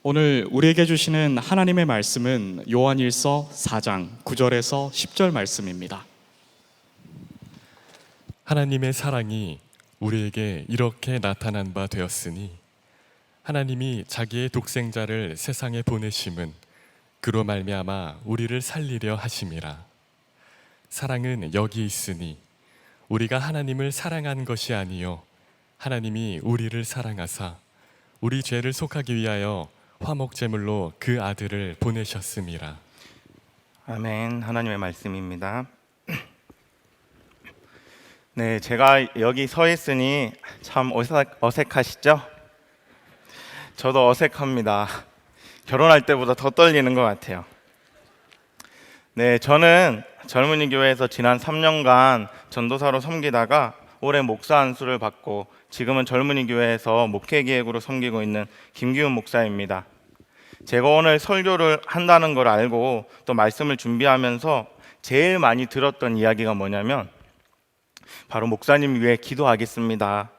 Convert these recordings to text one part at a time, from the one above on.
오늘 우리에게 주시는 하나님의 말씀은 요한일서 4장 9절에서 10절 말씀입니다. 하나님의 사랑이 우리에게 이렇게 나타난 바 되었으니 하나님이 자기의 독생자를 세상에 보내심은 그로 말미암아 우리를 살리려 하심이라. 사랑은 여기 있으니 우리가 하나님을 사랑한 것이 아니요 하나님이 우리를 사랑하사 우리 죄를 속하기 위하여 화목제물로 그 아들을 보내셨음이라. 아멘. 하나님의 말씀입니다. 네, 제가 여기 서 있으니 참 어색하시죠? 저도 어색합니다. 결혼할 때보다 더 떨리는 것 같아요. 네, 저는 젊은이 교회에서 지난 3년간 전도사로 섬기다가 올해 목사 안수를 받고 지금은 젊은이 교회에서 목회기획으로 섬기고 있는 김기훈 목사입니다. 제가 오늘 설교를 한다는 걸 알고 또 말씀을 준비하면서 제일 많이 들었던 이야기가 뭐냐면 바로 목사님 위해 기도하겠습니다.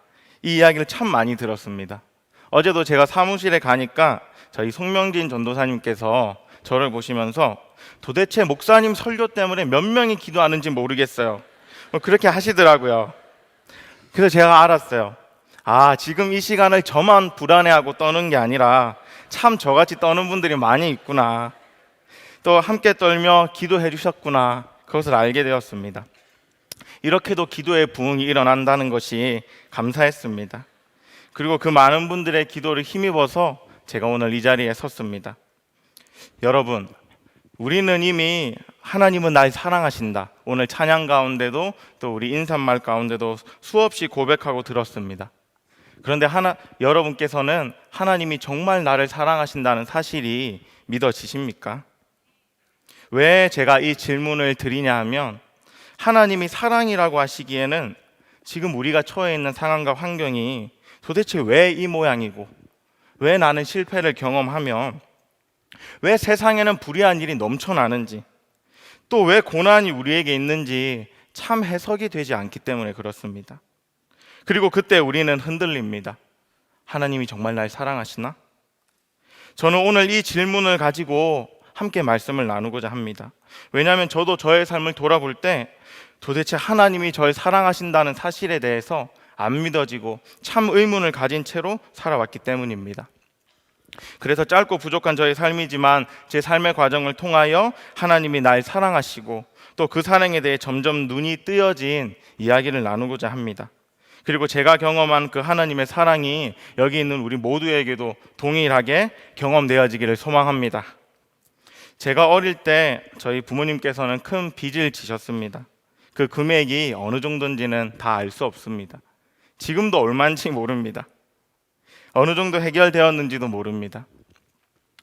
이 이야기를 참 많이 들었습니다. 어제도 제가 사무실에 가니까 저희 송명진 전도사님께서 저를 보시면서 도대체 목사님 설교 때문에 몇 명이 기도하는지 모르겠어요. 그렇게 하시더라고요. 그래서 제가 알았어요. 지금 이 시간을 저만 불안해하고 떠는 게 아니라 참 저같이 떠는 분들이 많이 있구나. 또 함께 떨며 기도해 주셨구나. 그것을 알게 되었습니다. 이렇게도 기도의 부흥이 일어난다는 것이 감사했습니다. 그리고 그 많은 분들의 기도를 힘입어서 제가 오늘 이 자리에 섰습니다. 여러분, 우리는 이미 하나님은 날 사랑하신다. 오늘 찬양 가운데도 또 우리 인사말 가운데도 수없이 고백하고 들었습니다. 그런데 여러분께서는 하나님이 정말 나를 사랑하신다는 사실이 믿어지십니까? 왜 제가 이 질문을 드리냐 하면 하나님이 사랑이라고 하시기에는 지금 우리가 처해 있는 상황과 환경이 도대체 왜 이 모양이고 왜 나는 실패를 경험하며 왜 세상에는 불의한 일이 넘쳐나는지 또 왜 고난이 우리에게 있는지 참 해석이 되지 않기 때문에 그렇습니다. 그리고 그때 우리는 흔들립니다. 하나님이 정말 날 사랑하시나? 저는 오늘 이 질문을 가지고 함께 말씀을 나누고자 합니다. 왜냐하면 저도 저의 삶을 돌아볼 때 도대체 하나님이 저를 사랑하신다는 사실에 대해서 안 믿어지고 참 의문을 가진 채로 살아왔기 때문입니다. 그래서 짧고 부족한 저의 삶이지만 제 삶의 과정을 통하여 하나님이 날 사랑하시고 또 그 사랑에 대해 점점 눈이 뜨여진 이야기를 나누고자 합니다. 그리고 제가 경험한 그 하나님의 사랑이 여기 있는 우리 모두에게도 동일하게 경험되어지기를 소망합니다. 제가 어릴 때 저희 부모님께서는 큰 빚을 지셨습니다. 그 금액이 어느 정도인지는 다 알 수 없습니다. 지금도 얼마인지 모릅니다. 어느 정도 해결되었는지도 모릅니다.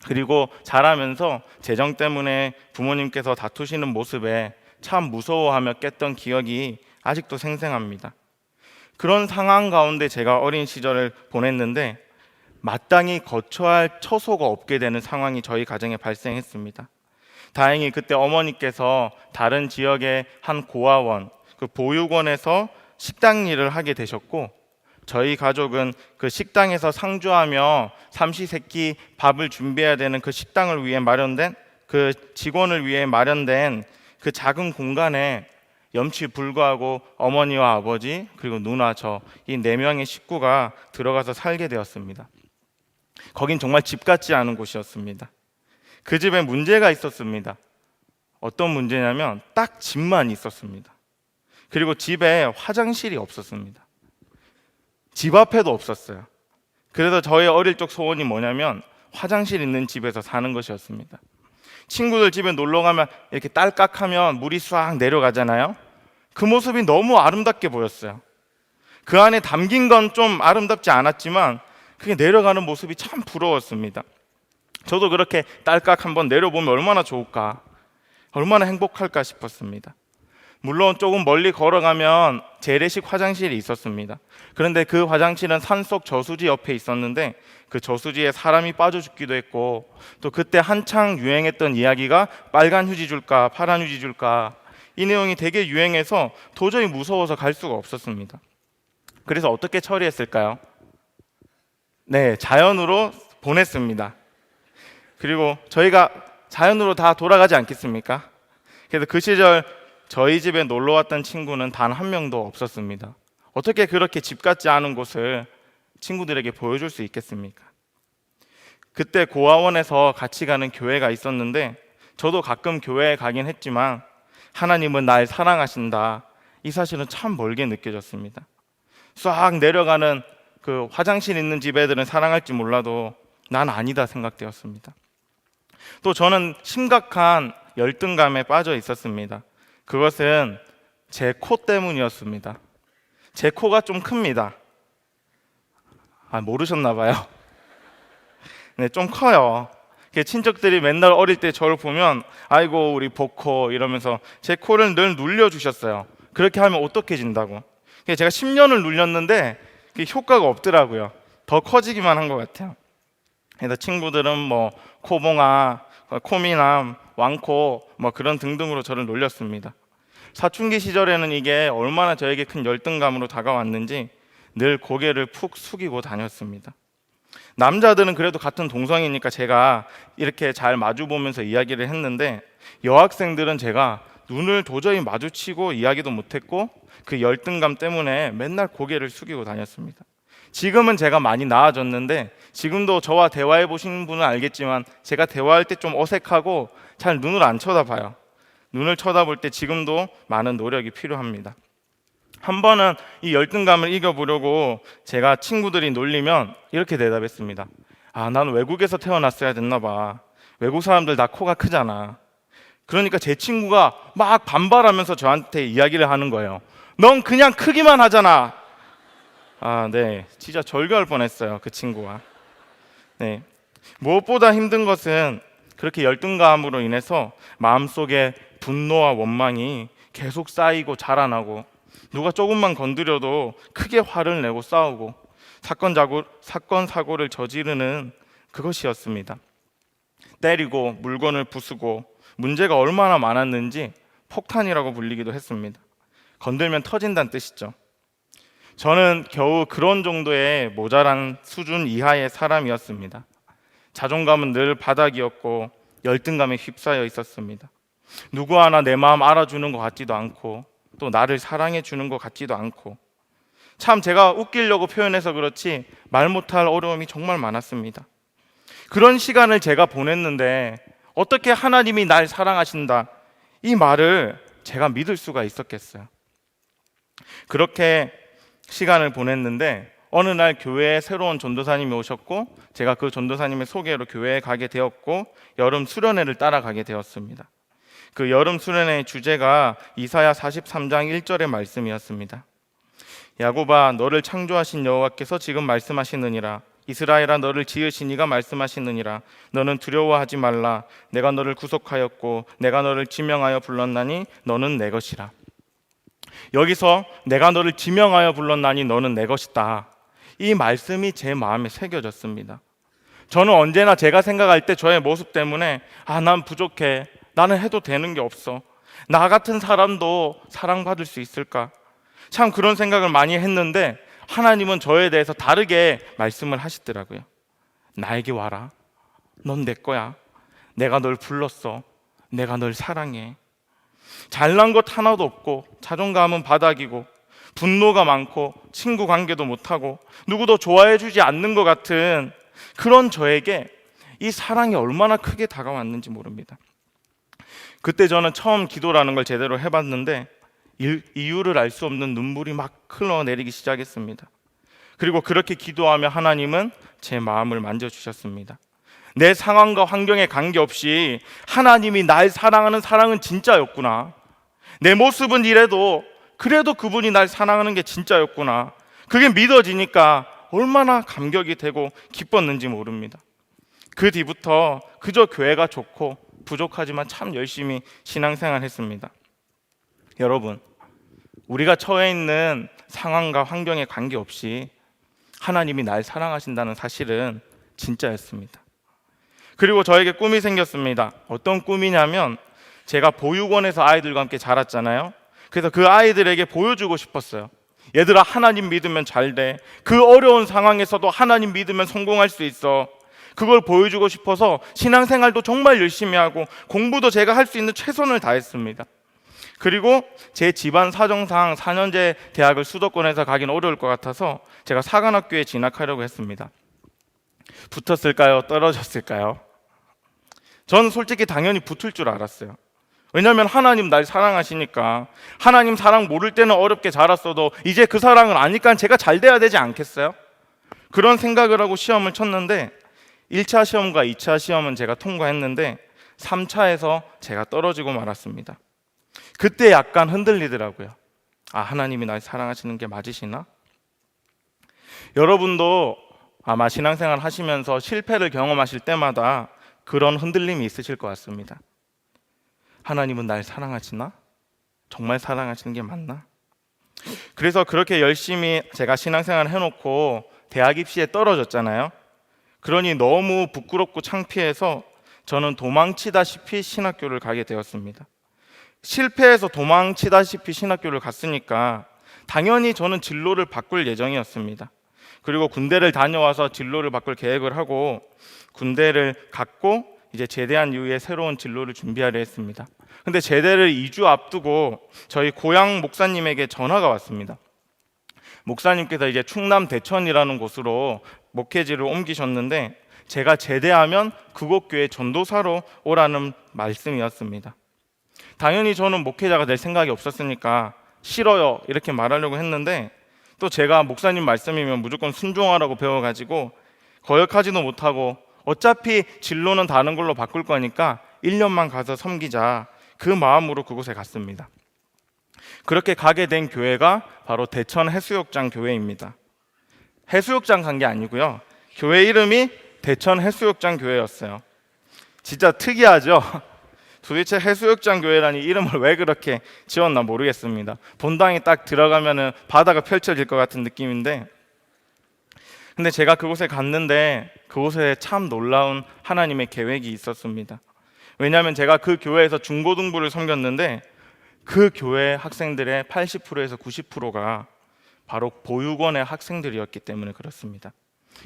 그리고 자라면서 재정 때문에 부모님께서 다투시는 모습에 참 무서워하며 깼던 기억이 아직도 생생합니다. 그런 상황 가운데 제가 어린 시절을 보냈는데 마땅히 거쳐야 할 처소가 없게 되는 상황이 저희 가정에 발생했습니다. 다행히 그때 어머니께서 다른 지역의 한 고아원, 그 보육원에서 식당 일을 하게 되셨고 저희 가족은 그 식당에서 상주하며 삼시세끼 밥을 준비해야 되는 그 식당을 위해 마련된 그 직원을 위해 마련된 그 작은 공간에 염치불구하고 어머니와 아버지 그리고 누나 저 이 4명의 식구가 들어가서 살게 되었습니다. 거긴 정말 집 같지 않은 곳이었습니다. 그 집에 문제가 있었습니다. 어떤 문제냐면 딱 집만 있었습니다. 그리고 집에 화장실이 없었습니다. 집 앞에도 없었어요. 그래서 저의 어릴 적 소원이 뭐냐면 화장실 있는 집에서 사는 것이었습니다. 친구들 집에 놀러 가면 이렇게 딸깍하면 물이 싹 내려가잖아요. 그 모습이 너무 아름답게 보였어요. 그 안에 담긴 건 좀 아름답지 않았지만 그게 내려가는 모습이 참 부러웠습니다. 저도 그렇게 딸깍 한번 내려보면 얼마나 좋을까, 얼마나 행복할까 싶었습니다. 물론 조금 멀리 걸어가면 재래식 화장실이 있었습니다. 그런데 그 화장실은 산속 저수지 옆에 있었는데 그 저수지에 사람이 빠져 죽기도 했고 또 그때 한창 유행했던 이야기가 빨간 휴지 줄까 파란 휴지 줄까 이 내용이 되게 유행해서 도저히 무서워서 갈 수가 없었습니다. 그래서 어떻게 처리했을까요? 네, 자연으로 보냈습니다. 그리고 저희가 자연으로 다 돌아가지 않겠습니까? 그래서 그 시절 저희 집에 놀러 왔던 친구는 단 한 명도 없었습니다. 어떻게 그렇게 집 같지 않은 곳을 친구들에게 보여줄 수 있겠습니까? 그때 고아원에서 같이 가는 교회가 있었는데 저도 가끔 교회에 가긴 했지만 하나님은 날 사랑하신다, 이 사실은 참 멀게 느껴졌습니다. 싹 내려가는 그 화장실 있는 집 애들은 사랑할지 몰라도 난 아니다 생각되었습니다. 또 저는 심각한 열등감에 빠져 있었습니다. 그것은 제 코 때문이었습니다. 제 코가 좀 큽니다. 모르셨나 봐요. 네, 좀 커요. 친척들이 맨날 어릴 때 저를 보면 아이고 우리 복코 이러면서 제 코를 늘 눌려주셨어요. 그렇게 하면 오똑해진다고. 제가 10년을 눌렸는데 그게 효과가 없더라고요. 더 커지기만 한 것 같아요. 그래서 친구들은 뭐 코봉아, 코미남, 왕코 뭐 그런 등등으로 저를 놀렸습니다. 사춘기 시절에는 이게 얼마나 저에게 큰 열등감으로 다가왔는지 늘 고개를 푹 숙이고 다녔습니다. 남자들은 그래도 같은 동성이니까 제가 이렇게 잘 마주보면서 이야기를 했는데 여학생들은 제가 눈을 도저히 마주치고 이야기도 못했고 그 열등감 때문에 맨날 고개를 숙이고 다녔습니다. 지금은 제가 많이 나아졌는데 지금도 저와 대화해 보신 분은 알겠지만 제가 대화할 때 좀 어색하고 잘 눈을 안 쳐다봐요. 눈을 쳐다볼 때 지금도 많은 노력이 필요합니다. 한 번은 이 열등감을 이겨보려고 제가 친구들이 놀리면 이렇게 대답했습니다. 난 외국에서 태어났어야 됐나 봐. 외국 사람들 다 코가 크잖아. 그러니까 제 친구가 막 반발하면서 저한테 이야기를 하는 거예요. 넌 그냥 크기만 하잖아. 네, 진짜 절교할 뻔했어요, 그 친구가. 네, 무엇보다 힘든 것은 그렇게 열등감으로 인해서 마음속에 분노와 원망이 계속 쌓이고 자라나고 누가 조금만 건드려도 크게 화를 내고 싸우고 사건 사고를 저지르는 그것이었습니다. 때리고 물건을 부수고 문제가 얼마나 많았는지 폭탄이라고 불리기도 했습니다. 건들면 터진다는 뜻이죠. 저는 겨우 그런 정도의 모자란 수준 이하의 사람이었습니다. 자존감은 늘 바닥이었고 열등감에 휩싸여 있었습니다. 누구 하나 내 마음 알아주는 것 같지도 않고 또 나를 사랑해 주는 것 같지도 않고 참 제가 웃기려고 표현해서 그렇지 말 못할 어려움이 정말 많았습니다. 그런 시간을 제가 보냈는데 어떻게 하나님이 날 사랑하신다, 이 말을 제가 믿을 수가 있었겠어요. 그렇게 시간을 보냈는데 어느 날 교회에 새로운 전도사님이 오셨고 제가 그 전도사님의 소개로 교회에 가게 되었고 여름 수련회를 따라가게 되었습니다. 그 여름 수련회의 주제가 이사야 43장 1절의 말씀이었습니다. 야곱아, 너를 창조하신 여호와께서 지금 말씀하시느니라. 이스라엘아, 너를 지으신 이가 말씀하시느니라. 너는 두려워하지 말라. 내가 너를 구속하였고 내가 너를 지명하여 불렀나니 너는 내 것이라. 여기서 내가 너를 지명하여 불렀나니 너는 내 것이다, 이 말씀이 제 마음에 새겨졌습니다. 저는 언제나 제가 생각할 때 저의 모습 때문에 난 부족해, 나는 해도 되는 게 없어, 나 같은 사람도 사랑받을 수 있을까, 참 그런 생각을 많이 했는데 하나님은 저에 대해서 다르게 말씀을 하시더라고요. 나에게 와라. 넌 내 거야. 내가 널 불렀어. 내가 널 사랑해. 잘난 것 하나도 없고 자존감은 바닥이고 분노가 많고 친구 관계도 못하고 누구도 좋아해 주지 않는 것 같은 그런 저에게 이 사랑이 얼마나 크게 다가왔는지 모릅니다. 그때 저는 처음 기도라는 걸 제대로 해봤는데 이유를 알 수 없는 눈물이 막 흘러내리기 시작했습니다. 그리고 그렇게 기도하며 하나님은 제 마음을 만져주셨습니다. 내 상황과 환경에 관계없이 하나님이 날 사랑하는 사랑은 진짜였구나. 내 모습은 이래도 그래도 그분이 날 사랑하는 게 진짜였구나. 그게 믿어지니까 얼마나 감격이 되고 기뻤는지 모릅니다. 그 뒤부터 그저 교회가 좋고 부족하지만 참 열심히 신앙생활 했습니다. 여러분, 우리가 처해 있는 상황과 환경에 관계없이 하나님이 날 사랑하신다는 사실은 진짜였습니다. 그리고 저에게 꿈이 생겼습니다. 어떤 꿈이냐면 제가 보육원에서 아이들과 함께 자랐잖아요. 그래서 그 아이들에게 보여주고 싶었어요. 얘들아, 하나님 믿으면 잘 돼. 그 어려운 상황에서도 하나님 믿으면 성공할 수 있어. 그걸 보여주고 싶어서 신앙생활도 정말 열심히 하고 공부도 제가 할 수 있는 최선을 다했습니다. 그리고 제 집안 사정상 4년제 대학을 수도권에서 가긴 어려울 것 같아서 제가 사관학교에 진학하려고 했습니다. 붙었을까요? 떨어졌을까요? 전 솔직히 당연히 붙을 줄 알았어요. 왜냐하면 하나님 날 사랑하시니까. 하나님 사랑 모를 때는 어렵게 자랐어도 이제 그 사랑을 아니까 제가 잘 돼야 되지 않겠어요? 그런 생각을 하고 시험을 쳤는데 1차 시험과 2차 시험은 제가 통과했는데 3차에서 제가 떨어지고 말았습니다. 그때 약간 흔들리더라고요. 아, 하나님이 날 사랑하시는 게 맞으시나? 여러분도 아마 신앙생활 하시면서 실패를 경험하실 때마다 그런 흔들림이 있으실 것 같습니다. 하나님은 날 사랑하시나? 정말 사랑하시는 게 맞나? 그래서 그렇게 열심히 제가 신앙생활을 해놓고 대학 입시에 떨어졌잖아요. 그러니 너무 부끄럽고 창피해서 저는 도망치다시피 신학교를 가게 되었습니다. 실패해서 도망치다시피 신학교를 갔으니까 당연히 저는 진로를 바꿀 예정이었습니다. 그리고 군대를 다녀와서 진로를 바꿀 계획을 하고 군대를 갔고 이제 제대한 이후에 새로운 진로를 준비하려 했습니다. 근데 제대를 2주 앞두고 저희 고향 목사님에게 전화가 왔습니다. 목사님께서 이제 충남 대천이라는 곳으로 목회지를 옮기셨는데 제가 제대하면 그곳 교회 전도사로 오라는 말씀이었습니다. 당연히 저는 목회자가 될 생각이 없었으니까 싫어요 이렇게 말하려고 했는데 또 제가 목사님 말씀이면 무조건 순종하라고 배워가지고 거역하지도 못하고 어차피 진로는 다른 걸로 바꿀 거니까 1년만 가서 섬기자 그 마음으로 그곳에 갔습니다. 그렇게 가게 된 교회가 바로 대천 해수욕장 교회입니다. 해수욕장 간 게 아니고요. 교회 이름이 대천 해수욕장 교회였어요. 진짜 특이하죠? 도대체 해수욕장 교회라니 이름을 왜 그렇게 지었나 모르겠습니다. 본당에 딱 들어가면은 바다가 펼쳐질 것 같은 느낌인데, 근데 제가 그곳에 갔는데 그곳에 참 놀라운 하나님의 계획이 있었습니다. 왜냐하면 제가 그 교회에서 중고등부를 섬겼는데 그 교회 학생들의 80%에서 90%가 바로 보육원의 학생들이었기 때문에 그렇습니다.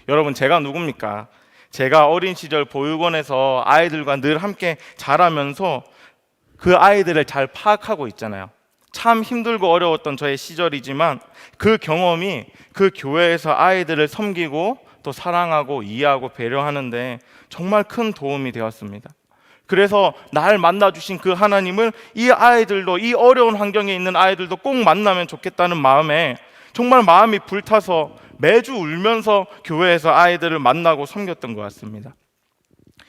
여러분, 제가 누굽니까? 제가 어린 시절 보육원에서 아이들과 늘 함께 자라면서 그 아이들을 잘 파악하고 있잖아요. 참 힘들고 어려웠던 저의 시절이지만 그 경험이 그 교회에서 아이들을 섬기고 또 사랑하고 이해하고 배려하는데 정말 큰 도움이 되었습니다. 그래서 날 만나주신 그 하나님을 이 아이들도, 이 어려운 환경에 있는 아이들도 꼭 만나면 좋겠다는 마음에 정말 마음이 불타서 매주 울면서 교회에서 아이들을 만나고 섬겼던 것 같습니다.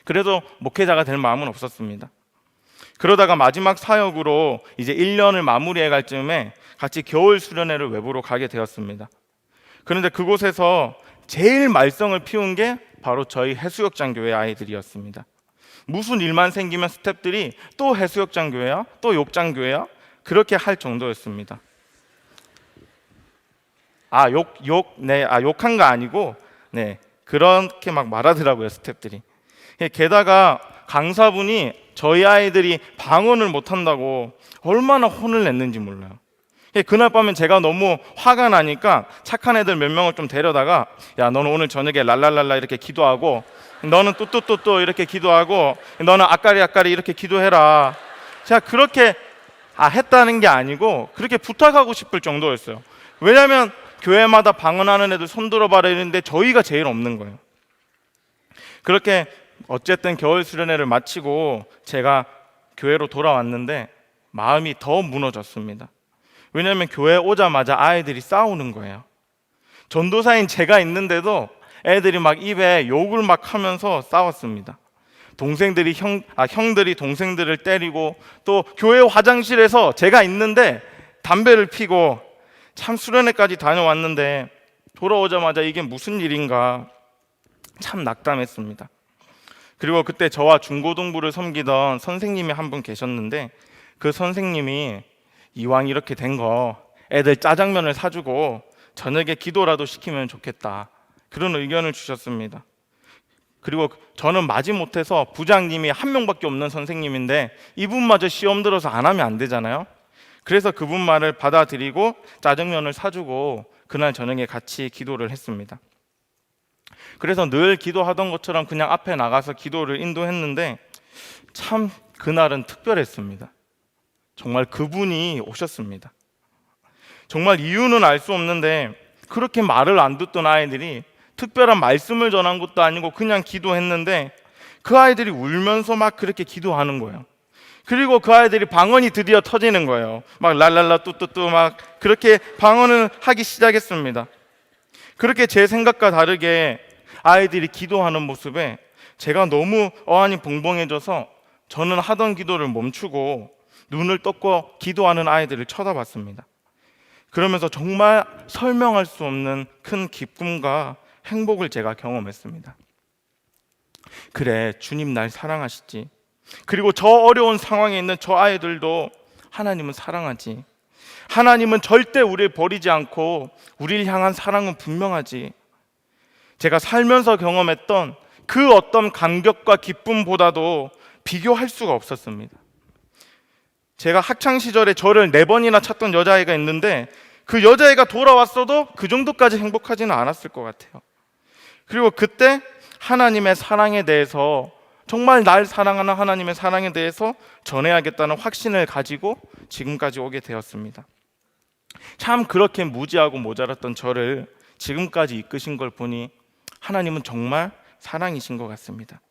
그래도 목회자가 될 마음은 없었습니다. 그러다가 마지막 사역으로 이제 1년을 마무리해 갈 즈음에 같이 겨울 수련회를 외부로 가게 되었습니다. 그런데 그곳에서 제일 말썽을 피운 게 바로 저희 해수욕장 교회 아이들이었습니다. 무슨 일만 생기면 스태프들이 또 해수욕장 교회야? 또 욕장 교회야? 그렇게 할 정도였습니다. 욕한 거 아니고, 그렇게 막 말하더라고요, 스태프들이. 게다가 강사분이 저희 아이들이 방언을 못한다고 얼마나 혼을 냈는지 몰라요. 그날 밤엔 제가 너무 화가 나니까 착한 애들 몇 명을 좀 데려다가, 야, 너는 오늘 저녁에 랄랄랄라 이렇게 기도하고, 너는 뚜뚜뚜뚜 이렇게 기도하고, 너는 아까리 이렇게 기도해라. 제가 그렇게 했다는 게 아니고 그렇게 부탁하고 싶을 정도였어요. 왜냐하면 교회마다 방언하는 애들 손들어봐라 이랬는데 저희가 제일 없는 거예요. 그렇게 어쨌든 겨울 수련회를 마치고 제가 교회로 돌아왔는데 마음이 더 무너졌습니다. 왜냐하면 교회 오자마자 아이들이 싸우는 거예요. 전도사인 제가 있는데도 애들이 막 입에 욕을 막 하면서 싸웠습니다. 형들이 동생들을 때리고, 또 교회 화장실에서 제가 있는데 담배를 피고, 참 수련회까지 다녀왔는데 돌아오자마자 이게 무슨 일인가 참 낙담했습니다. 그리고 그때 저와 중고등부를 섬기던 선생님이 한 분 계셨는데 그 선생님이 이왕 이렇게 된 거 애들 짜장면을 사주고 저녁에 기도라도 시키면 좋겠다, 그런 의견을 주셨습니다. 그리고 저는 마지못해서 부장님이 한 명밖에 없는 선생님인데 이분마저 시험 들어서 안 하면 안 되잖아요. 그래서 그분 말을 받아들이고 짜장면을 사주고 그날 저녁에 같이 기도를 했습니다. 그래서 늘 기도하던 것처럼 그냥 앞에 나가서 기도를 인도했는데 참 그날은 특별했습니다. 정말 그분이 오셨습니다. 정말 이유는 알 수 없는데 그렇게 말을 안 듣던 아이들이 특별한 말씀을 전한 것도 아니고 그냥 기도했는데 그 아이들이 울면서 막 그렇게 기도하는 거예요. 그리고 그 아이들이 방언이 드디어 터지는 거예요. 막 랄랄라 뚜뚜뚜 막 그렇게 방언을 하기 시작했습니다. 그렇게 제 생각과 다르게 아이들이 기도하는 모습에 제가 너무 어안이 벙벙해져서 저는 하던 기도를 멈추고 눈을 떴고 기도하는 아이들을 쳐다봤습니다. 그러면서 정말 설명할 수 없는 큰 기쁨과 행복을 제가 경험했습니다. 그래, 주님 날 사랑하시지. 그리고 저 어려운 상황에 있는 저 아이들도 하나님은 사랑하지. 하나님은 절대 우리를 버리지 않고 우리를 향한 사랑은 분명하지. 제가 살면서 경험했던 그 어떤 감격과 기쁨보다도 비교할 수가 없었습니다. 제가 학창시절에 저를 4번이나 찾던 여자아이가 있는데 그 여자아이가 돌아왔어도 그 정도까지 행복하지는 않았을 것 같아요. 그리고 그때 하나님의 사랑에 대해서, 정말 날 사랑하는 하나님의 사랑에 대해서 전해야겠다는 확신을 가지고 지금까지 오게 되었습니다. 참 그렇게 무지하고 모자랐던 저를 지금까지 이끄신 걸 보니 하나님은 정말 사랑이신 것 같습니다.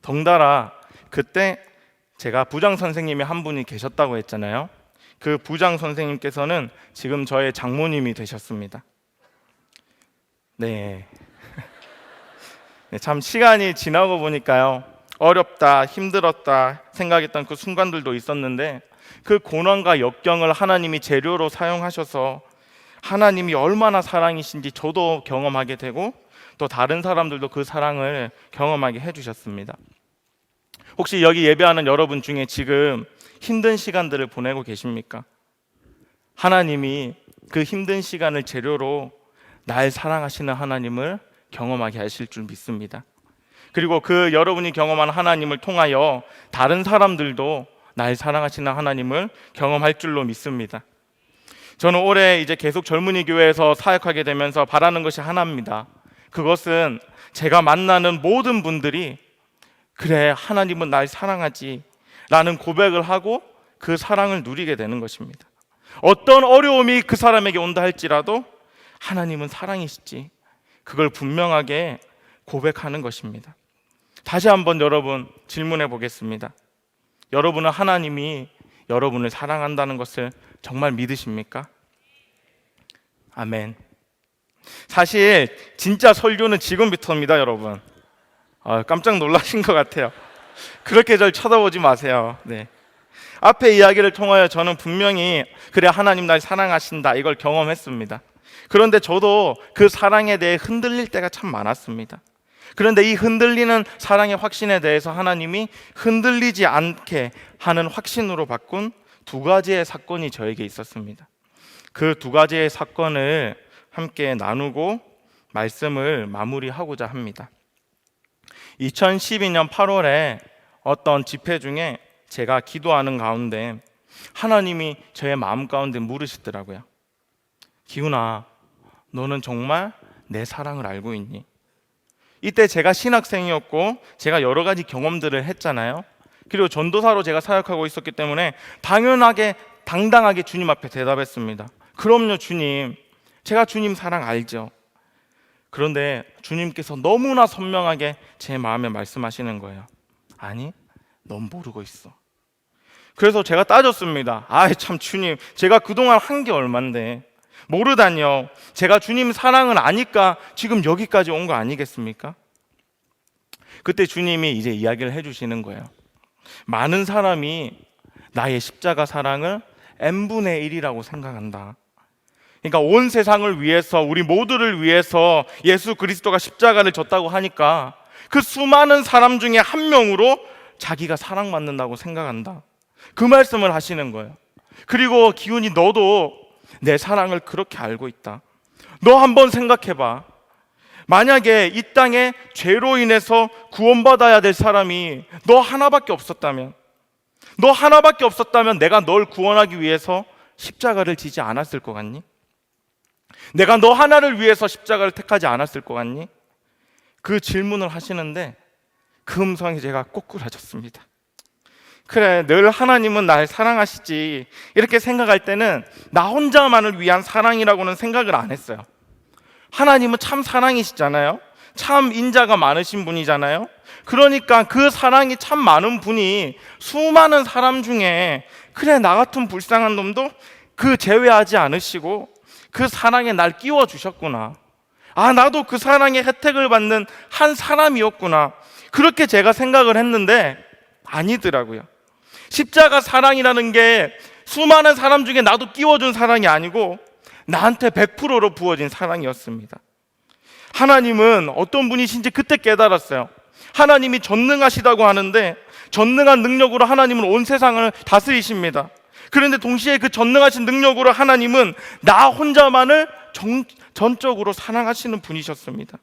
덩달아 그때 제가 부장 선생님이 한 분이 계셨다고 했잖아요. 그 부장 선생님께서는 지금 저의 장모님이 되셨습니다. 네. 참 시간이 지나고 보니까요, 어렵다, 힘들었다 생각했던 그 순간들도 있었는데 그 고난과 역경을 하나님이 재료로 사용하셔서 하나님이 얼마나 사랑이신지 저도 경험하게 되고 또 다른 사람들도 그 사랑을 경험하게 해주셨습니다. 혹시 여기 예배하는 여러분 중에 지금 힘든 시간들을 보내고 계십니까? 하나님이 그 힘든 시간을 재료로 날 사랑하시는 하나님을 경험하게 하실 줄 믿습니다. 그리고 그 여러분이 경험한 하나님을 통하여 다른 사람들도 날 사랑하시는 하나님을 경험할 줄로 믿습니다. 저는 올해 이제 계속 젊은이 교회에서 사역하게 되면서 바라는 것이 하나입니다. 그것은 제가 만나는 모든 분들이 그래, 하나님은 날 사랑하지 라는 고백을 하고 그 사랑을 누리게 되는 것입니다. 어떤 어려움이 그 사람에게 온다 할지라도 하나님은 사랑이시지, 그걸 분명하게 고백하는 것입니다. 다시 한번 여러분 질문해 보겠습니다. 여러분은 하나님이 여러분을 사랑한다는 것을 정말 믿으십니까? 아멘. 사실 진짜 설교는 지금부터입니다, 여러분. 깜짝 놀라신 것 같아요. 그렇게 절 쳐다보지 마세요. 네. 앞에 이야기를 통하여 저는 분명히 그래, 하나님 날 사랑하신다, 이걸 경험했습니다. 그런데 저도 그 사랑에 대해 흔들릴 때가 참 많았습니다. 그런데 이 흔들리는 사랑의 확신에 대해서 하나님이 흔들리지 않게 하는 확신으로 바꾼 2가지의 사건이 저에게 있었습니다. 그 2가지의 사건을 함께 나누고 말씀을 마무리하고자 합니다. 2012년 8월에 어떤 집회 중에 제가 기도하는 가운데 하나님이 저의 마음 가운데 물으시더라고요. 기훈아, 너는 정말 내 사랑을 알고 있니? 이때 제가 신학생이었고 제가 여러 가지 경험들을 했잖아요. 그리고 전도사로 제가 사역하고 있었기 때문에 당당하게 주님 앞에 대답했습니다. 그럼요, 주님. 제가 주님 사랑 알죠. 그런데 주님께서 너무나 선명하게 제 마음에 말씀하시는 거예요. 아니, 넌 모르고 있어. 그래서 제가 따졌습니다. 참 주님, 제가 그동안 한 게 얼만데 모르다니요. 제가 주님 사랑을 아니까 지금 여기까지 온 거 아니겠습니까? 그때 주님이 이제 이야기를 해주시는 거예요. 많은 사람이 나의 십자가 사랑을 n분의 1이라고 생각한다. 그러니까 온 세상을 위해서, 우리 모두를 위해서 예수 그리스도가 십자가를 졌다고 하니까 그 수많은 사람 중에 한 명으로 자기가 사랑받는다고 생각한다. 그 말씀을 하시는 거예요. 그리고 기훈이, 너도 내 사랑을 그렇게 알고 있다. 너 한번 생각해봐. 만약에 이 땅에 죄로 인해서 구원받아야 될 사람이 너 하나밖에 없었다면 내가 널 구원하기 위해서 십자가를 지지 않았을 것 같니? 내가 너 하나를 위해서 십자가를 택하지 않았을 것 같니? 그 질문을 하시는데 그 음성이 제가 꼬꾸라졌습니다. 그래, 늘 하나님은 날 사랑하시지 이렇게 생각할 때는 나 혼자만을 위한 사랑이라고는 생각을 안 했어요. 하나님은 참 사랑이시잖아요. 참 인자가 많으신 분이잖아요. 그러니까 그 사랑이 참 많은 분이 수많은 사람 중에 그래, 나 같은 불쌍한 놈도 그 제외하지 않으시고 그 사랑에 날 끼워 주셨구나. 아, 나도 그 사랑의 혜택을 받는 한 사람이었구나. 그렇게 제가 생각을 했는데 아니더라고요. 십자가 사랑이라는 게 수많은 사람 중에 나도 끼워준 사랑이 아니고 나한테 100%로 부어진 사랑이었습니다. 하나님은 어떤 분이신지 그때 깨달았어요. 하나님이 전능하시다고 하는데 전능한 능력으로 하나님은 온 세상을 다스리십니다. 그런데 동시에 그 전능하신 능력으로 하나님은 나 혼자만을 전적으로 사랑하시는 분이셨습니다.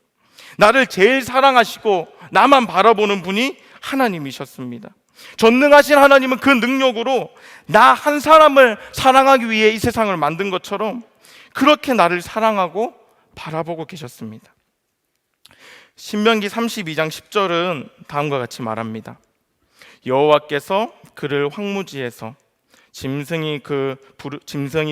나를 제일 사랑하시고 나만 바라보는 분이 하나님이셨습니다. 전능하신 하나님은 그 능력으로 나 한 사람을 사랑하기 위해 이 세상을 만든 것처럼 그렇게 나를 사랑하고 바라보고 계셨습니다. 신명기 32장 10절은 다음과 같이 말합니다. 여호와께서 그를 황무지에서 짐승이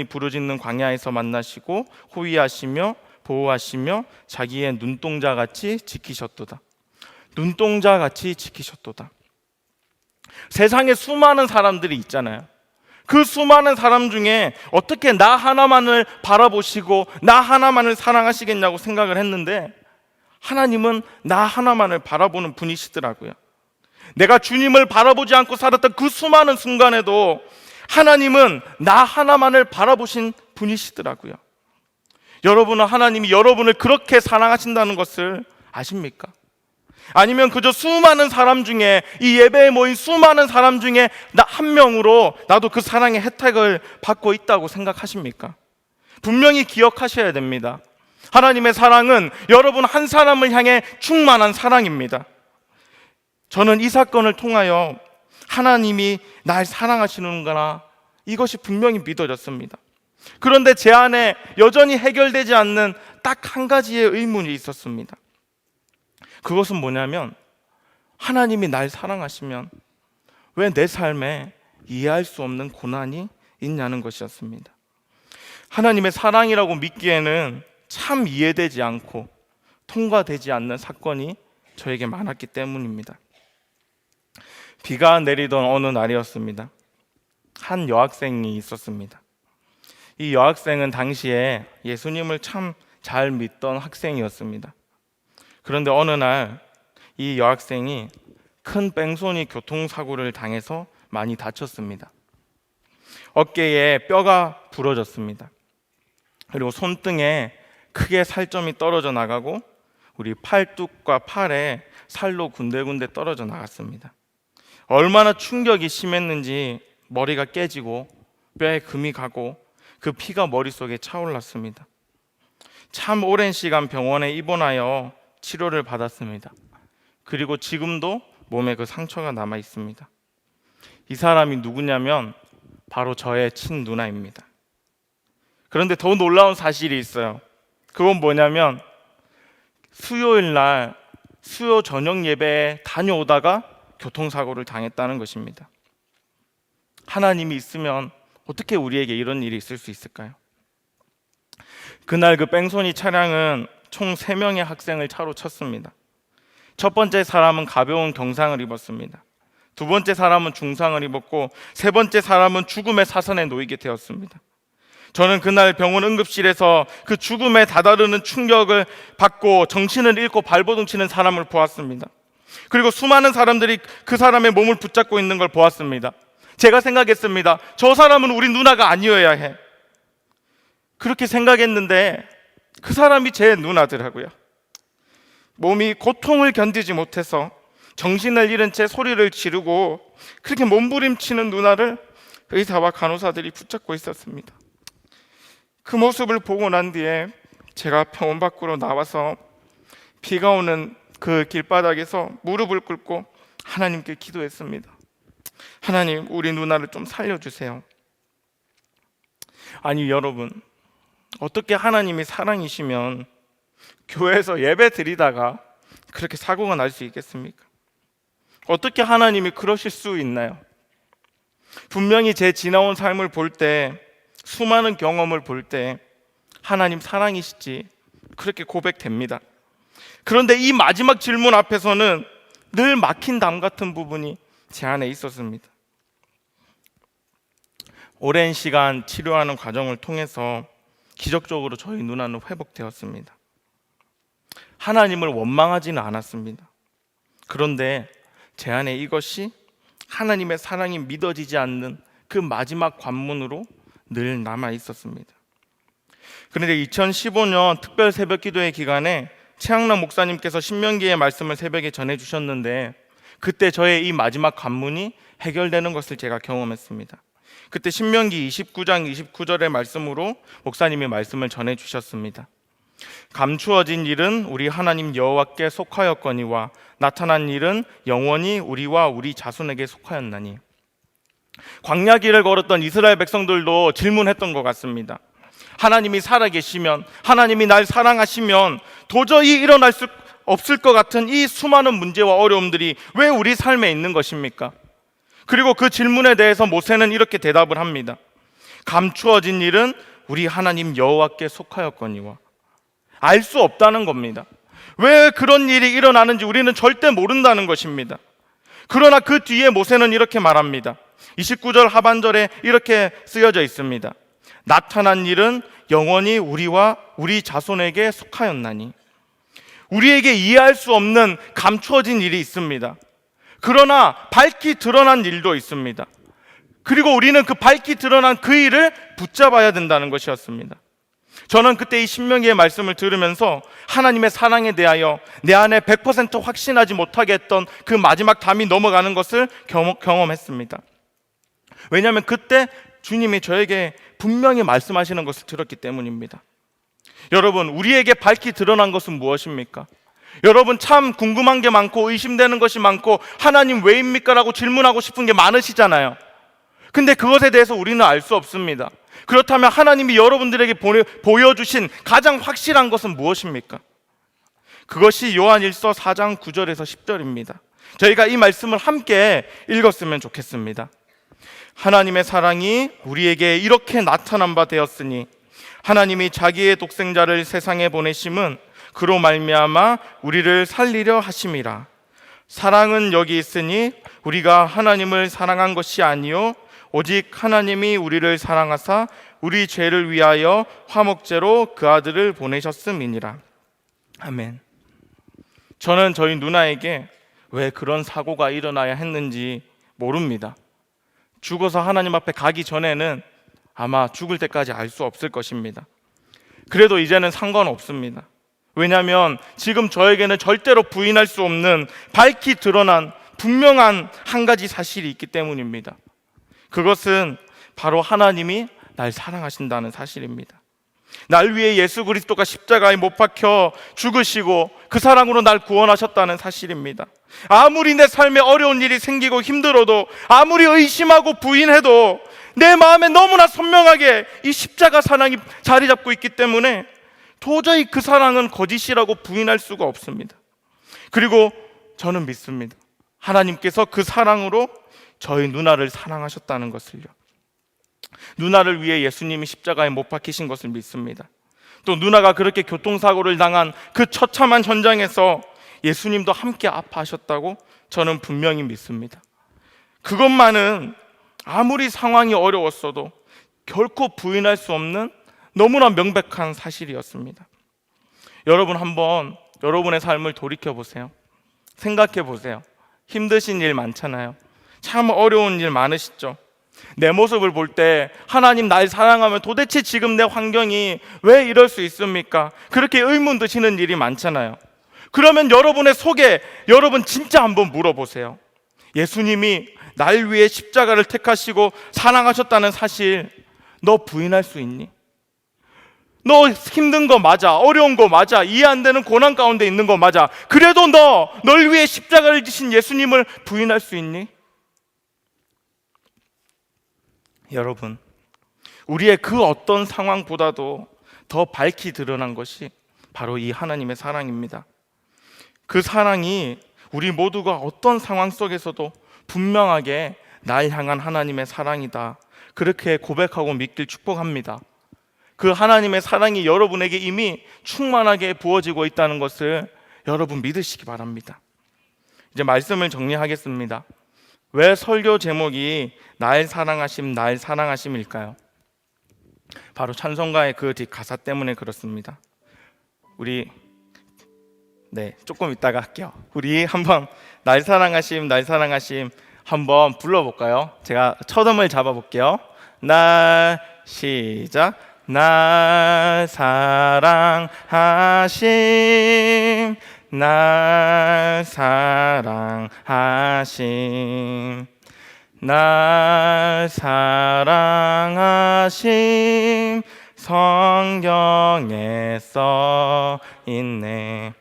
부르짖는 광야에서 만나시고 호위하시며 보호하시며 자기의 눈동자같이 지키셨도다. 눈동자같이 지키셨도다. 세상에 수많은 사람들이 있잖아요. 그 수많은 사람 중에 어떻게 나 하나만을 바라보시고 나 하나만을 사랑하시겠냐고 생각을 했는데 하나님은 나 하나만을 바라보는 분이시더라고요. 내가 주님을 바라보지 않고 살았던 그 수많은 순간에도 하나님은 나 하나만을 바라보신 분이시더라고요. 여러분은 하나님이 여러분을 그렇게 사랑하신다는 것을 아십니까? 아니면 그저 수많은 사람 중에 이 예배에 모인 수많은 사람 중에 나 한 명으로 나도 그 사랑의 혜택을 받고 있다고 생각하십니까? 분명히 기억하셔야 됩니다. 하나님의 사랑은 여러분 한 사람을 향해 충만한 사랑입니다. 저는 이 사건을 통하여 하나님이 날 사랑하시는구나, 이것이 분명히 믿어졌습니다. 그런데 제 안에 여전히 해결되지 않는 딱 한 가지의 의문이 있었습니다. 그것은 뭐냐면 하나님이 날 사랑하시면 왜 내 삶에 이해할 수 없는 고난이 있냐는 것이었습니다. 하나님의 사랑이라고 믿기에는 참 이해되지 않고 통과되지 않는 사건이 저에게 많았기 때문입니다. 비가 내리던 어느 날이었습니다. 한 여학생이 있었습니다. 이 여학생은 당시에 예수님을 참 잘 믿던 학생이었습니다. 그런데 어느 날 이 여학생이 큰 뺑소니 교통사고를 당해서 많이 다쳤습니다. 어깨에 뼈가 부러졌습니다. 그리고 손등에 크게 살점이 떨어져 나가고 우리 팔뚝과 팔에 살로 군데군데 떨어져 나갔습니다. 얼마나 충격이 심했는지 머리가 깨지고 뼈에 금이 가고 그 피가 머릿속에 차올랐습니다. 참 오랜 시간 병원에 입원하여 치료를 받았습니다. 그리고 지금도 몸에 그 상처가 남아 있습니다. 이 사람이 누구냐면 바로 저의 친누나입니다. 그런데 더 놀라운 사실이 있어요. 그건 뭐냐면 수요일 날 수요 저녁 예배에 다녀오다가 교통사고를 당했다는 것입니다. 하나님이 있으면 어떻게 우리에게 이런 일이 있을 수 있을까요? 그날 그 뺑소니 차량은 총 3명의 학생을 차로 쳤습니다. 첫 번째 사람은 가벼운 경상을 입었습니다. 두 번째 사람은 중상을 입었고 세 번째 사람은 죽음의 사선에 놓이게 되었습니다. 저는 그날 병원 응급실에서 그 죽음에 다다르는 충격을 받고 정신을 잃고 발버둥 치는 사람을 보았습니다. 그리고 수많은 사람들이 그 사람의 몸을 붙잡고 있는 걸 보았습니다. 제가 생각했습니다. 저 사람은 우리 누나가 아니어야 해. 그렇게 생각했는데 그 사람이 제 누나더라고요. 몸이 고통을 견디지 못해서 정신을 잃은 채 소리를 지르고 그렇게 몸부림치는 누나를 의사와 간호사들이 붙잡고 있었습니다. 그 모습을 보고 난 뒤에 제가 병원 밖으로 나와서 비가 오는 그 길바닥에서 무릎을 꿇고 하나님께 기도했습니다. 하나님, 우리 누나를 좀 살려주세요. 아니 여러분, 어떻게 하나님이 사랑이시면 교회에서 예배 드리다가 그렇게 사고가 날 수 있겠습니까? 어떻게 하나님이 그러실 수 있나요? 분명히 제 지나온 삶을 볼 때, 수많은 경험을 볼 때 하나님 사랑이시지 그렇게 고백됩니다. 그런데 이 마지막 질문 앞에서는 늘 막힌 담 같은 부분이 제 안에 있었습니다. 오랜 시간 치료하는 과정을 통해서 기적적으로 저희 누나는 회복되었습니다. 하나님을 원망하지는 않았습니다. 그런데 제 안에 이것이 하나님의 사랑이 믿어지지 않는 그 마지막 관문으로 늘 남아 있었습니다. 그런데 2015년 특별 새벽 기도회 기간에 최양락 목사님께서 신명기의 말씀을 새벽에 전해주셨는데, 그때 저의 이 마지막 관문이 해결되는 것을 제가 경험했습니다. 그때 신명기 29장 29절의 말씀으로 목사님이 말씀을 전해주셨습니다. 감추어진 일은 우리 하나님 여호와께 속하였거니와 나타난 일은 영원히 우리와 우리 자손에게 속하였나니. 광야 길을 걸었던 이스라엘 백성들도 질문했던 것 같습니다. 하나님이 살아계시면, 하나님이 날 사랑하시면 도저히 일어날 수 없을 것 같은 이 수많은 문제와 어려움들이 왜 우리 삶에 있는 것입니까? 그리고 그 질문에 대해서 모세는 이렇게 대답을 합니다. 감추어진 일은 우리 하나님 여호와께 속하였거니와. 알 수 없다는 겁니다. 왜 그런 일이 일어나는지 우리는 절대 모른다는 것입니다. 그러나 그 뒤에 모세는 이렇게 말합니다. 29절 하반절에 이렇게 쓰여져 있습니다. 나타난 일은 영원히 우리와 우리 자손에게 속하였나니. 우리에게 이해할 수 없는 감추어진 일이 있습니다. 그러나 밝히 드러난 일도 있습니다. 그리고 우리는 그 밝히 드러난 그 일을 붙잡아야 된다는 것이었습니다. 저는 그때 이 신명기의 말씀을 들으면서 하나님의 사랑에 대하여 내 안에 100% 확신하지 못하게 했던 그 마지막 담이 넘어가는 것을 경험했습니다. 왜냐하면 그때 주님이 저에게 분명히 말씀하시는 것을 들었기 때문입니다. 여러분, 우리에게 밝히 드러난 것은 무엇입니까? 여러분, 참 궁금한 게 많고 의심되는 것이 많고 하나님 왜입니까? 라고 질문하고 싶은 게 많으시잖아요. 근데 그것에 대해서 우리는 알 수 없습니다. 그렇다면 하나님이 여러분들에게 보여주신 가장 확실한 것은 무엇입니까? 그것이 요한일서 4장 9절에서 10절입니다. 저희가 이 말씀을 함께 읽었으면 좋겠습니다. 하나님의 사랑이 우리에게 이렇게 나타난 바 되었으니 하나님이 자기의 독생자를 세상에 보내심은 그로 말미암아 우리를 살리려 하심이라. 사랑은 여기 있으니 우리가 하나님을 사랑한 것이 아니요 오직 하나님이 우리를 사랑하사 우리 죄를 위하여 화목제로 그 아들을 보내셨음이니라. 아멘. 저는 저희 누나에게 왜 그런 사고가 일어나야 했는지 모릅니다. 죽어서 하나님 앞에 가기 전에는 아마 죽을 때까지 알 수 없을 것입니다. 그래도 이제는 상관없습니다. 왜냐하면 지금 저에게는 절대로 부인할 수 없는 밝히 드러난 분명한 한 가지 사실이 있기 때문입니다. 그것은 바로 하나님이 날 사랑하신다는 사실입니다. 날 위해 예수 그리스도가 십자가에 못 박혀 죽으시고 그 사랑으로 날 구원하셨다는 사실입니다. 아무리 내 삶에 어려운 일이 생기고 힘들어도, 아무리 의심하고 부인해도 내 마음에 너무나 선명하게 이 십자가 사랑이 자리 잡고 있기 때문에 도저히 그 사랑은 거짓이라고 부인할 수가 없습니다. 그리고 저는 믿습니다. 하나님께서 그 사랑으로 저희 누나를 사랑하셨다는 것을요. 누나를 위해 예수님이 십자가에 못 박히신 것을 믿습니다. 또 누나가 그렇게 교통사고를 당한 그 처참한 현장에서 예수님도 함께 아파하셨다고 저는 분명히 믿습니다. 그것만은 아무리 상황이 어려웠어도 결코 부인할 수 없는 너무나 명백한 사실이었습니다. 여러분, 한번 여러분의 삶을 돌이켜보세요. 생각해보세요. 힘드신 일 많잖아요. 참 어려운 일 많으시죠? 내 모습을 볼 때 하나님 날 사랑하면 도대체 지금 내 환경이 왜 이럴 수 있습니까? 그렇게 의문 드시는 일이 많잖아요. 그러면 여러분의 속에 여러분 진짜 한번 물어보세요. 예수님이 날 위해 십자가를 택하시고 사랑하셨다는 사실 너 부인할 수 있니? 너 힘든 거 맞아, 어려운 거 맞아, 이해 안 되는 고난 가운데 있는 거 맞아. 그래도 널 위해 십자가를 지신 예수님을 부인할 수 있니? 여러분, 우리의 그 어떤 상황보다도 더 밝히 드러난 것이 바로 이 하나님의 사랑입니다. 그 사랑이 우리 모두가 어떤 상황 속에서도 분명하게 날 향한 하나님의 사랑이다, 그렇게 고백하고 믿길 축복합니다. 그 하나님의 사랑이 여러분에게 이미 충만하게 부어지고 있다는 것을 여러분 믿으시기 바랍니다. 이제 말씀을 정리하겠습니다. 왜 설교 제목이 날 사랑하심, 날 사랑하심일까요? 바로 찬송가의 그 뒷가사 때문에 그렇습니다. 우리 조금 이따가 할게요. 우리 한번 날 사랑하심, 날 사랑하심 한번 불러볼까요? 제가 첫음을 잡아볼게요. 시작. 날 사랑하심, 날 사랑하심, 날 사랑하심, 성경에 써 있네.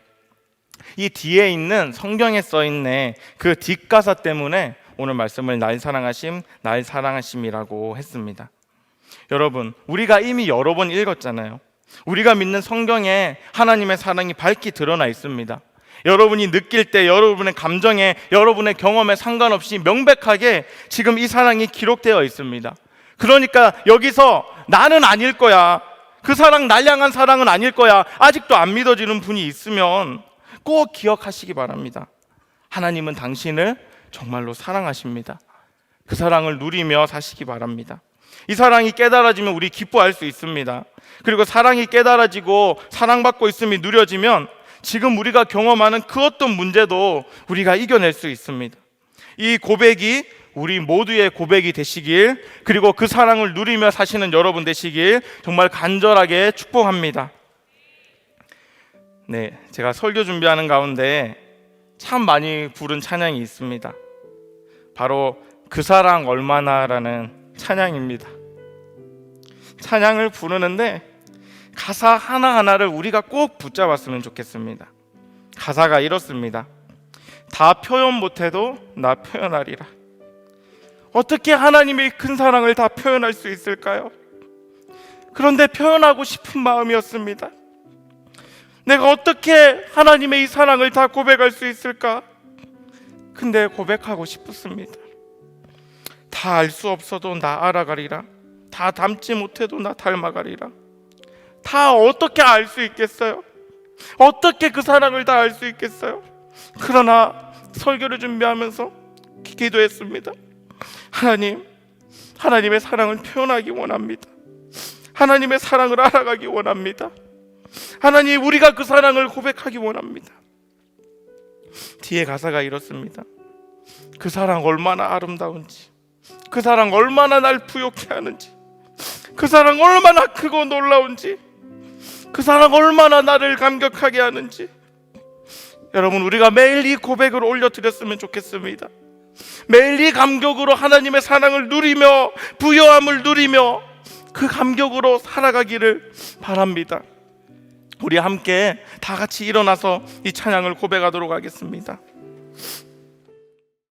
이 뒤에 있는 성경에 써 있네, 그 뒷가사 때문에 오늘 말씀을 날 사랑하심, 날 사랑하심이라고 했습니다. 여러분, 우리가 이미 여러 번 읽었잖아요. 우리가 믿는 성경에 하나님의 사랑이 밝게 드러나 있습니다. 여러분이 느낄 때 여러분의 감정에, 여러분의 경험에 상관없이 명백하게 지금 이 사랑이 기록되어 있습니다. 그러니까 여기서 나는 아닐 거야, 그 사랑, 날 향한 사랑은 아닐 거야, 아직도 안 믿어지는 분이 있으면 꼭 기억하시기 바랍니다. 하나님은 당신을 정말로 사랑하십니다. 그 사랑을 누리며 사시기 바랍니다. 이 사랑이 깨달아지면 우리 기뻐할 수 있습니다. 그리고 사랑이 깨달아지고 사랑받고 있음이 누려지면 지금 우리가 경험하는 그 어떤 문제도 우리가 이겨낼 수 있습니다. 이 고백이 우리 모두의 고백이 되시길, 그리고 그 사랑을 누리며 사시는 여러분 되시길 정말 간절하게 축복합니다. 제가 설교 준비하는 가운데 참 많이 부른 찬양이 있습니다. 바로 그 사랑 얼마나라는 찬양입니다. 찬양을 부르는데 가사 하나하나를 우리가 꼭 붙잡았으면 좋겠습니다. 가사가 이렇습니다. 다 표현 못해도 나 표현하리라. 어떻게 하나님의 큰 사랑을 다 표현할 수 있을까요? 그런데 표현하고 싶은 마음이었습니다. 내가 어떻게 하나님의 이 사랑을 다 고백할 수 있을까? 근데 고백하고 싶었습니다. 다 알 수 없어도 나 알아가리라. 다 닮지 못해도 나 닮아가리라. 다 어떻게 알 수 있겠어요? 어떻게 그 사랑을 다 알 수 있겠어요? 그러나 설교를 준비하면서 기도했습니다. 하나님, 하나님의 사랑을 표현하기 원합니다. 하나님의 사랑을 알아가기 원합니다. 하나님, 우리가 그 사랑을 고백하기 원합니다. 뒤에 가사가 이렇습니다. 그 사랑 얼마나 아름다운지, 그 사랑 얼마나 날 부욕해 하는지, 그 사랑 얼마나 크고 놀라운지, 그 사랑 얼마나 나를 감격하게 하는지. 여러분, 우리가 매일 이 고백을 올려드렸으면 좋겠습니다. 매일 이 감격으로 하나님의 사랑을 누리며 부요함을 누리며 그 감격으로 살아가기를 바랍니다. 우리 함께 다 같이 일어나서 이 찬양을 고백하도록 하겠습니다.